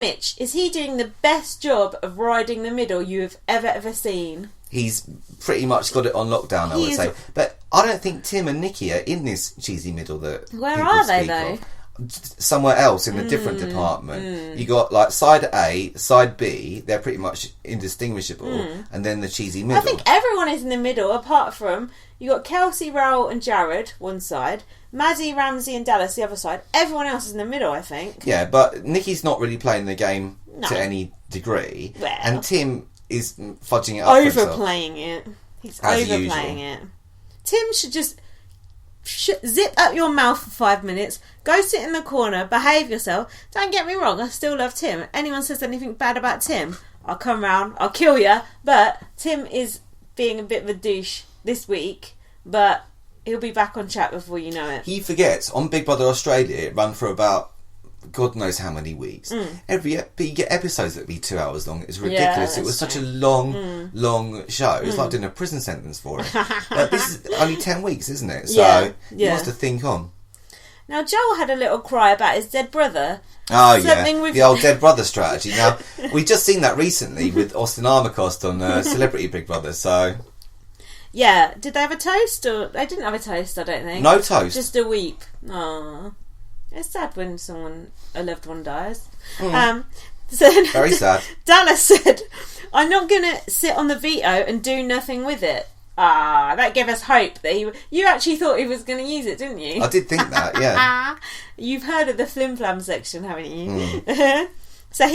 Mitch, is he doing the best job of riding the middle you have ever seen? He's pretty much got it on lockdown, I would say. But I don't think Tim and Nikki are in this cheesy middle that Where are they, though? Somewhere else in a different department. You got like side A, side B, they're pretty much indistinguishable, and then the cheesy middle. I think everyone is in the middle apart from you got Kelsey, Raoul and Jared one side, Maddie, Ramsey and Dallas the other side. Everyone else is in the middle, I think. Yeah, but Nikki's not really playing the game to any degree, and Tim is fudging it up overplaying it. He's overplaying it. Tim should just zip up your mouth for 5 minutes, go sit in the corner, behave yourself. Don't get me wrong, I still love Tim. Anyone says anything bad about Tim, I'll come round, I'll kill you. But Tim is being a bit of a douche this week, but he'll be back on track before you know it. He forgets, on Big Brother Australia, it ran for about God knows how many weeks. But you get episodes that be 2 hours long. It's ridiculous. It was such a long show. It was like doing a prison sentence for it. But this is only 10 weeks, isn't it? So he wants to think on. Now Joel had a little cry about his dead brother. Oh yeah, the old dead brother strategy. Now we've just seen that recently with Austin Armacost on Celebrity Big Brother. So yeah, did they have a toast? Or they didn't have a toast, I don't think. No toast. Just a weep. Aww. It's sad when a loved one dies. So very sad. Dallas said, "I'm not going to sit on the veto and do nothing with it." That gave us hope that you actually thought he was going to use it, didn't you? I did think that, yeah. You've heard of the flim flam section, haven't you? So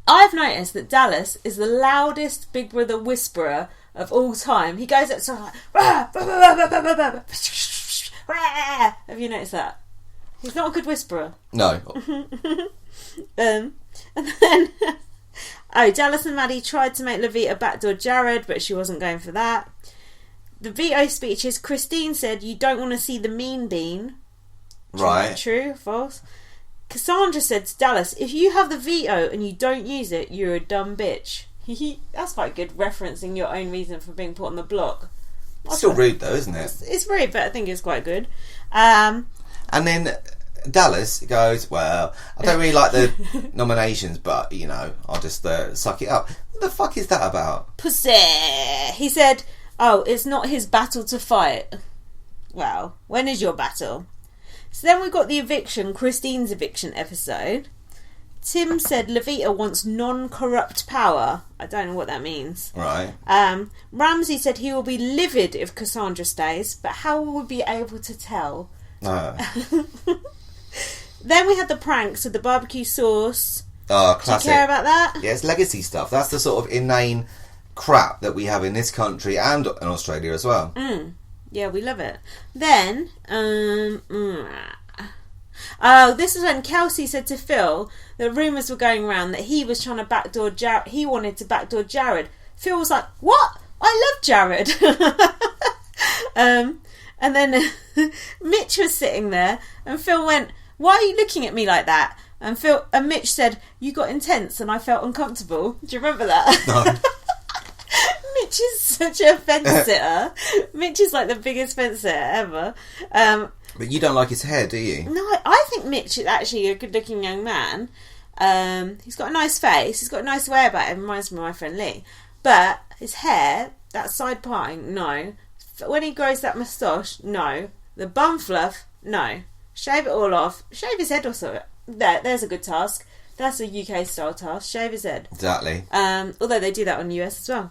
I've noticed that Dallas is the loudest Big Brother whisperer of all time. He goes up to like, have you noticed that? He's not a good whisperer. No. And then Dallas and Maddie tried to make Levita backdoor Jared, but she wasn't going for that. The veto speeches, Christine said, "You don't want to see the mean bean." Right. True or false? Cassandra said to Dallas, "If you have the veto and you don't use it, you're a dumb bitch." That's quite good, referencing your own reason for being put on the block. Still rude though, isn't it? It's rude, but I think it's quite good. And then Dallas goes, "Well, I don't really like the nominations, but, you know, I'll just suck it up." What the fuck is that about? Pussy! He said, it's not his battle to fight. Well, when is your battle? So then we got the eviction, Christine's eviction episode. Tim said Levita wants non-corrupt power. I don't know what that means. Right. Ramsey said he will be livid if Cassandra stays, but how will we be able to tell? Then we had the pranks with the barbecue sauce. Classic. Do you care about that? Yeah, it's legacy stuff. That's the sort of inane crap that we have in this country and in Australia as well. Yeah, we love it. Then, this is when Kelsey said to Phil that rumours were going around that he was trying to backdoor Jared. He wanted to backdoor Jared. Phil was like, "What? I love Jared." And then Mitch was sitting there, and Phil went, "Why are you looking at me like that?" And Mitch said, "You got intense, and I felt uncomfortable." Do you remember that? No. Mitch is such a fence sitter. Mitch is like the biggest fence sitter ever. But you don't like his hair, do you? No, I think Mitch is actually a good-looking young man. He's got a nice face. He's got a nice way about him. Reminds me of my friend Lee. But his hair, that side parting, no. When he grows that moustache, no. The bum fluff, no. Shave it all off. Shave his head or something. There's a good task. That's a UK style task. Shave his head. Exactly. Although they do that on US as well.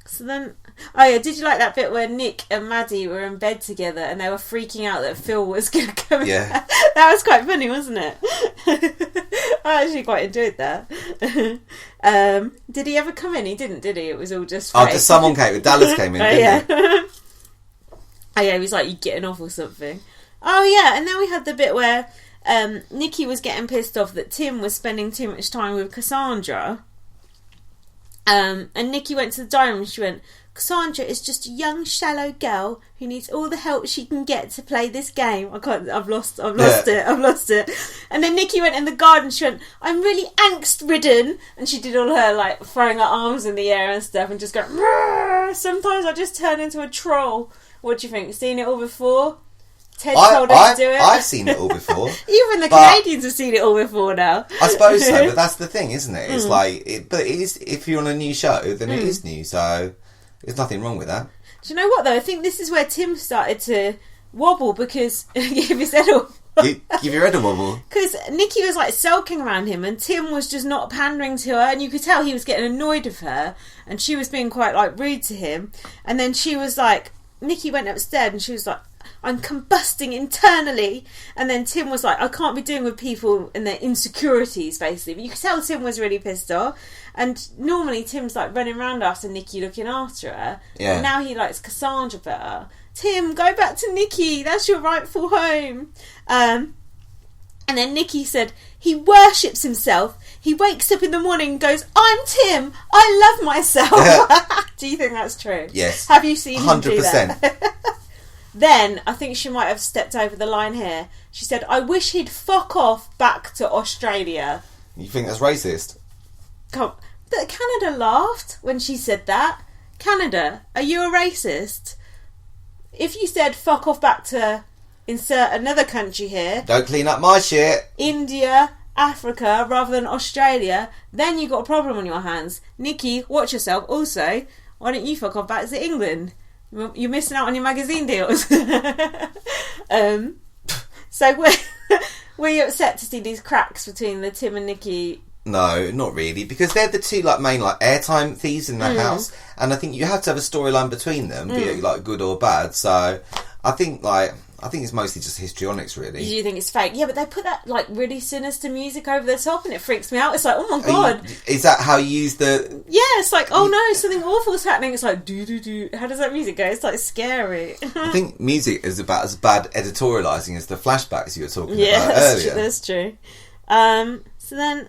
So then, did you like that bit where Nick and Maddie were in bed together and they were freaking out that Phil was going to come? Yeah. That was quite funny, wasn't it? I actually quite enjoyed that. Did he ever come in? He didn't, did he? It was all just fake. Just someone came. Dallas came in, didn't he? He was like, "You getting off or something?" Oh yeah, and then we had the bit where Nikki was getting pissed off that Tim was spending too much time with Cassandra. And Nikki went to the dining room and she went, "Cassandra is just a young, shallow girl who needs all the help she can get to play this game." I've lost it. And then Nikki went in the garden and she went, "I'm really angst-ridden." And she did all her, like, throwing her arms in the air and stuff and just going, "Sometimes I just turn into a troll." What do you think? Seen it all before? Ted told her to do it. I've seen it all before. Even the Canadians have seen it all before now. I suppose so, but that's the thing, isn't it? It's but it is, if you're on a new show, then it is new, so there's nothing wrong with that. Do you know what, though? I think this is where Tim started to wobble, because give his head a Give your head a wobble. Because Nikki was like sulking around him, and Tim was just not pandering to her, and you could tell he was getting annoyed of her, and she was being quite like rude to him. And then she was like, Nikki went upstairs and she was like, I'm combusting internally. And then Tim was like, I can't be doing with people and their insecurities, basically. But you could tell Tim was really pissed off. And normally Tim's like running around after Nikki, looking after her. Yeah. And now he likes Cassandra better. Tim, go back to Nikki. That's your rightful home. And then Nikki said, he worships himself. He wakes up in the morning and goes, I'm Tim. I love myself. Do you think that's true? Yes. Have you seen 100%. Him do that? Then, I think she might have stepped over the line here. She said, I wish he'd fuck off back to Australia. You think that's racist? But Canada laughed when she said that. Canada, are you a racist? If you said fuck off back to insert another country here. Don't clean up my shit. India, Africa, rather than Australia, then you got a problem on your hands. Nikki, watch yourself. Also, why don't you fuck off back to England? You're missing out on your magazine deals. So were you upset to see these cracks between the Tim and Nikki? No, not really, because they're the two like main like airtime thieves in the house, and I think you have to have a storyline between them, be it like good or bad. So I think it's mostly just histrionics, really. Do you think it's fake? Yeah, but they put that like really sinister music over the top, and it freaks me out. It's like, oh my god, is that how you use the? Yeah, it's like, oh no, something awful's happening. It's like do do do. How does that music go? It's like scary. I think music is about as bad editorialising as the flashbacks you were talking about earlier. That's true. So then,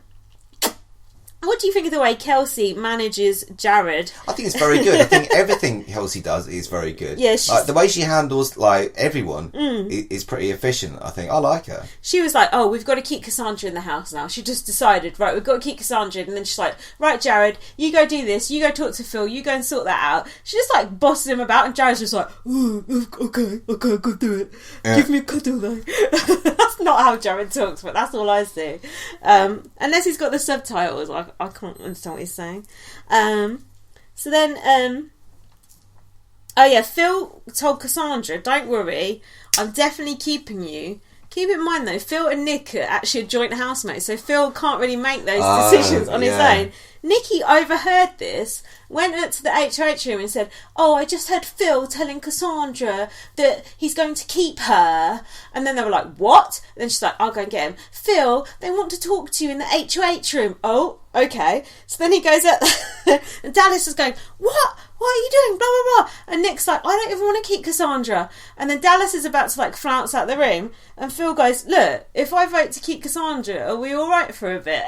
what do you think of the way Kelsey manages Jared? I think it's very good. I think everything Kelsey does is very good. Yeah, like, the way she handles like everyone is pretty efficient. I think I like her. She was like, "Oh, we've got to keep Cassandra in the house now." She just decided, right, we've got to keep Cassandra in. And then she's like, "Right, Jared, you go do this. You go talk to Phil. You go and sort that out." She just like bosses him about, and Jared's just like, "Oh, okay, go do it. Yeah. Give me a cuddle though." That's not how Jared talks, but that's all I see. Unless he's got the subtitles, I can't understand what he's saying. So then, oh yeah, Phil told Cassandra, don't worry, I'm definitely keeping you. Keep in mind though, Phil and Nick are actually a joint housemates, so Phil can't really make those decisions on his own. Nikki overheard this, went up to the HOH room and said, "Oh, I just heard Phil telling Cassandra that he's going to keep her." And then they were like, "What?" And then she's like, "I'll go and get him." "Phil, they want to talk to you in the HOH room." "Oh, okay." So then he goes up and Dallas is going, "What? What are you doing? Blah, blah, blah." And Nick's like, "I don't even want to keep Cassandra." And then Dallas is about to like flounce out the room. And Phil goes, "Look, if I vote to keep Cassandra, are we all right for a bit?"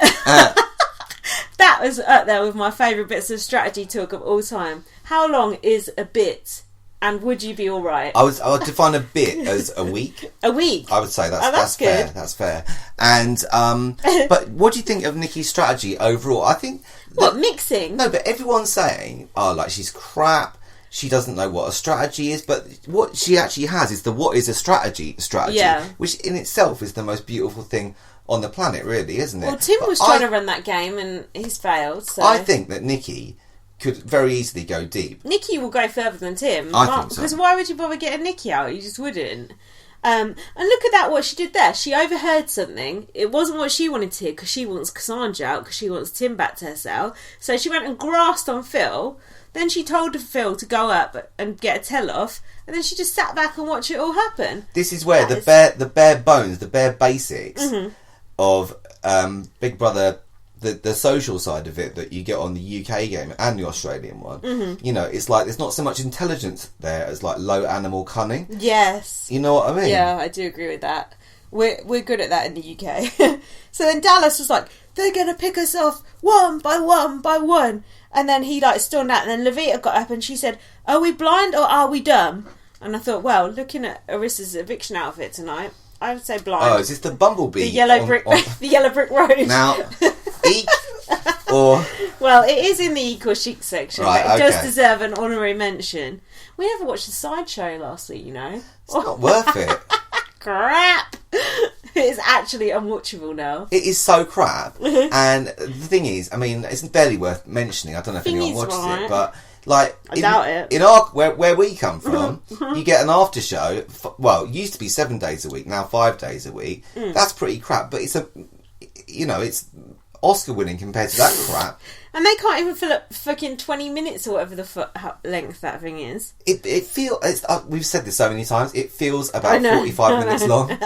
That was up there with my favourite bits of strategy talk of all time. How long is a bit? And would you be all right? I would define a bit as a week. A week? I would say that's good. Fair. That's fair. And but what do you think of Nikki's strategy overall? I think mixing? No, but everyone's saying, "Oh, like she's crap. She doesn't know what a strategy is." But what she actually has is what is a strategy, yeah. Which in itself is the most beautiful thing on the planet, really, isn't it? Well, Tim was trying to run that game and he's failed. So I think that Nikki could very easily go deep. Nikki will go further than Tim. I think so. Because why would you bother getting Nikki out? You just wouldn't. And look at that, what she did there. She overheard something. It wasn't what she wanted to hear, because she wants Cassandra out, because she wants Tim back to herself. So she went and grasped on Phil. Then she told Phil to go up and get a tell-off. And then she just sat back and watched it all happen. This is where the bare bones, the bare basics of Big Brother, the social side of it that you get on the UK game and the Australian one. You know, it's like there's not so much intelligence there as like low animal cunning. Yes. You know what I mean? Yeah, I do agree with that. We're good at that in the UK. So then Dallas was like, "They're going to pick us off one by one by one." And then he like stormed out, and then Levita got up and she said, "Are we blind or are we dumb?" And I thought, well, looking at Arissa's eviction outfit tonight, I would say blind. Oh, is this the Bumblebee? The yellow brick road. Now, eek or... Well, it is in the equal chic section, right, but it okay. does deserve an honorary mention. We never watched the sideshow last week, you know. It's not worth it. crap. It's actually unwatchable now. It is so crap. And the thing is, I mean, it's barely worth mentioning. I don't know if anyone watches it, but like, I doubt it. In our where we come from, you get an after show. Well, it used to be 7 days a week, now 5 days a week. That's pretty crap, but it's it's Oscar winning compared to that crap. And they can't even fill up fucking 20 minutes or whatever the length that thing is. It feels. We've said this so many times. It feels about 45 minutes long.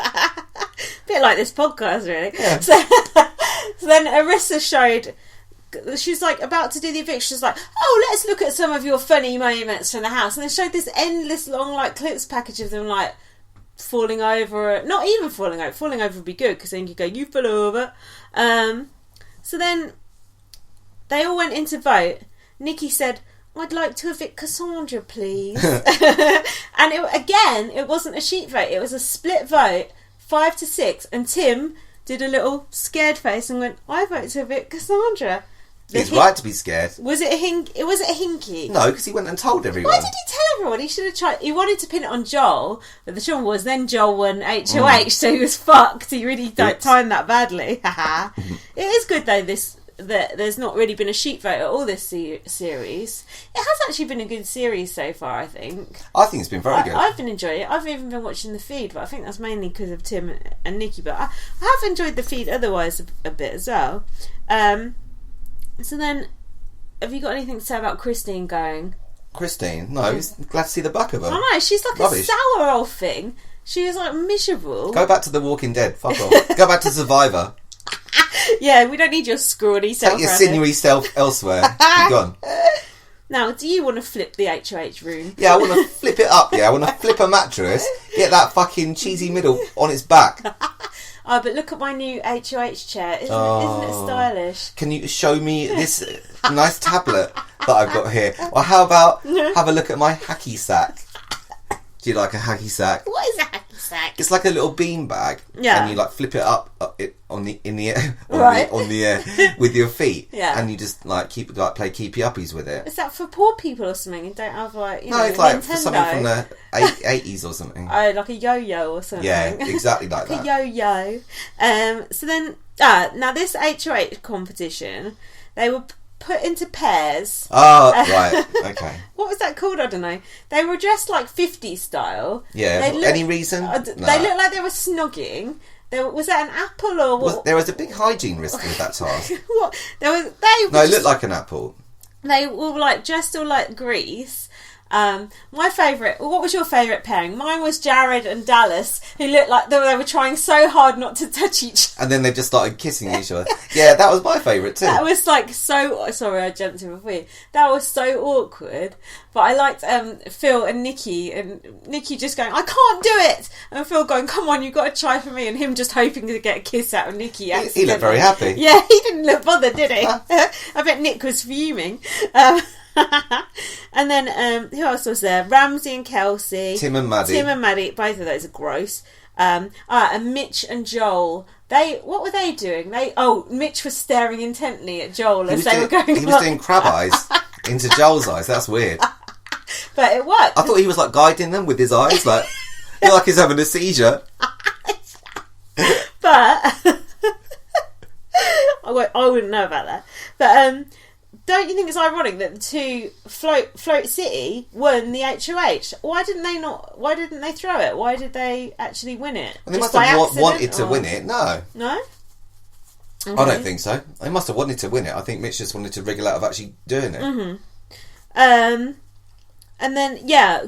Bit like this podcast, really. Yeah. So then Arissa showed. She's like about to do the eviction. She's like, "Oh, let's look at some of your funny moments from the house." And then showed this endless long like clips package of them like falling over. Not even falling over. Falling over would be good because then you go, "You fell over." So then they all went in to vote. Nikki said, "I'd like to evict Cassandra, please." And it wasn't a sheet vote. It was a split vote, 5-6. And Tim did a little scared face and went, "I vote to evict Cassandra." He's right to be scared. Was it a hinky? No, because he went and told everyone. Why did he tell everyone? He should have tried. He wanted to pin it on Joel, but the trouble was then Joel won HOH, so he was fucked. He really timed that badly. It is good though that there's not really been a sheet vote at all this series. It has actually been a good series so far, I think. I think it's been very good. I've been enjoying it. I've even been watching the feed, but I think that's mainly because of Tim and Nikki. But I have enjoyed the feed otherwise a bit as well. So then, have you got anything to say about Christine going? Christine? No, he's glad to see the back of her. I know, she's like rubbish. A sour old thing. She was like miserable. Go back to The Walking Dead. Fuck off. Go back to Survivor. Yeah, we don't need your scrawny self. Take your sinewy self elsewhere. Be gone. Now, do you want to flip the HOH room? Yeah, I want to flip it up. Yeah, I want to flip a mattress, get that fucking cheesy middle on its back. Oh, but look at my new HOH chair. Isn't it stylish? Can you show me this nice tablet that I've got here? Or how about have a look at my Hackey sack? Do you like a Hackey sack? What is a Hackey sack? It's like a little bean bag. Yeah. And you like flip it up in the air Right. on the air with your feet. Yeah. And you just like play keepy uppies with it. Is that for poor people or something? You don't have like No, it's like for Nintendo? something from the 80s or something. Oh, like a yo-yo or something. Yeah, exactly like like that. A yo-yo. So then, now this HOH competition, they were put into pairs. Oh, right, okay. What was that called? I don't know. They were dressed like 50s style. Yeah, any reason? They looked like they were snogging. Was that an apple or what? There was a big hygiene risk with that task. What? No, it looked like an apple. They were like dressed all like Grease. My favourite. What was your favourite pairing? Mine was Jared and Dallas, who looked like they were trying so hard not to touch each other. And then they just started kissing each other. Yeah, that was my favourite too. That was like so. Sorry, I jumped in before you. That was so awkward. But I liked Phil and Nikki just going, "I can't do it," and Phil going, "Come on, you've got to try for me," and him just hoping to get a kiss out of Nikki. He looked very happy. Yeah, he didn't look bothered, did he? I bet Nick was fuming. And then who else was there? Ramsey and Kelsey, Tim and Maddie. Both of those are gross. And Mitch and Joel. What were they doing? Mitch was staring intently at Joel as they were going. He was doing crab eyes into Joel's eyes. That's weird. But it worked. I thought he was like guiding them with his eyes, like he's having a seizure. But I wouldn't know about that. But don't you think it's ironic that the two Float City won the HOH? Why didn't they throw it? Why did they actually win it? Well, they must have wanted to win it. No. Okay. I don't think so. They must have wanted to win it. I think Mitch just wanted to wriggle out of actually doing it. Mm-hmm. And then,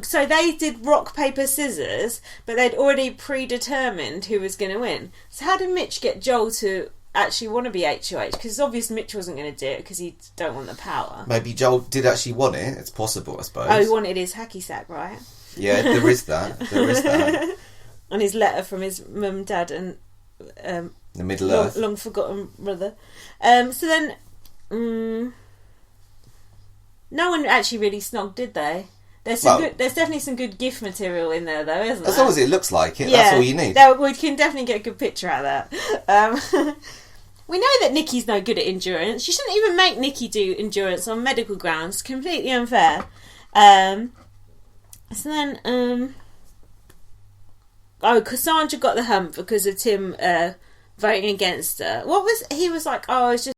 so they did rock, paper, scissors, but they'd already predetermined who was going to win. So how did Mitch get Joel to actually want to be HOH? Because it's obvious Mitch wasn't going to do it because he don't want the power. Maybe Joel did actually want it. It's possible, I suppose. Oh, he wanted his hacky sack, right? Yeah, there is that. And his letter from his mum, dad, and the Middle Earth, long forgotten brother. So then, no one actually really snogged, did they? There's definitely some good GIF material in there, though, isn't there? As long as it looks like it, that's all you need. We can definitely get a good picture out of that. We know that Nikki's no good at endurance. You shouldn't even make Nikki do endurance on medical grounds. Completely unfair. So then, Cassandra got the hump because of Tim voting against her. He was like, oh, it's just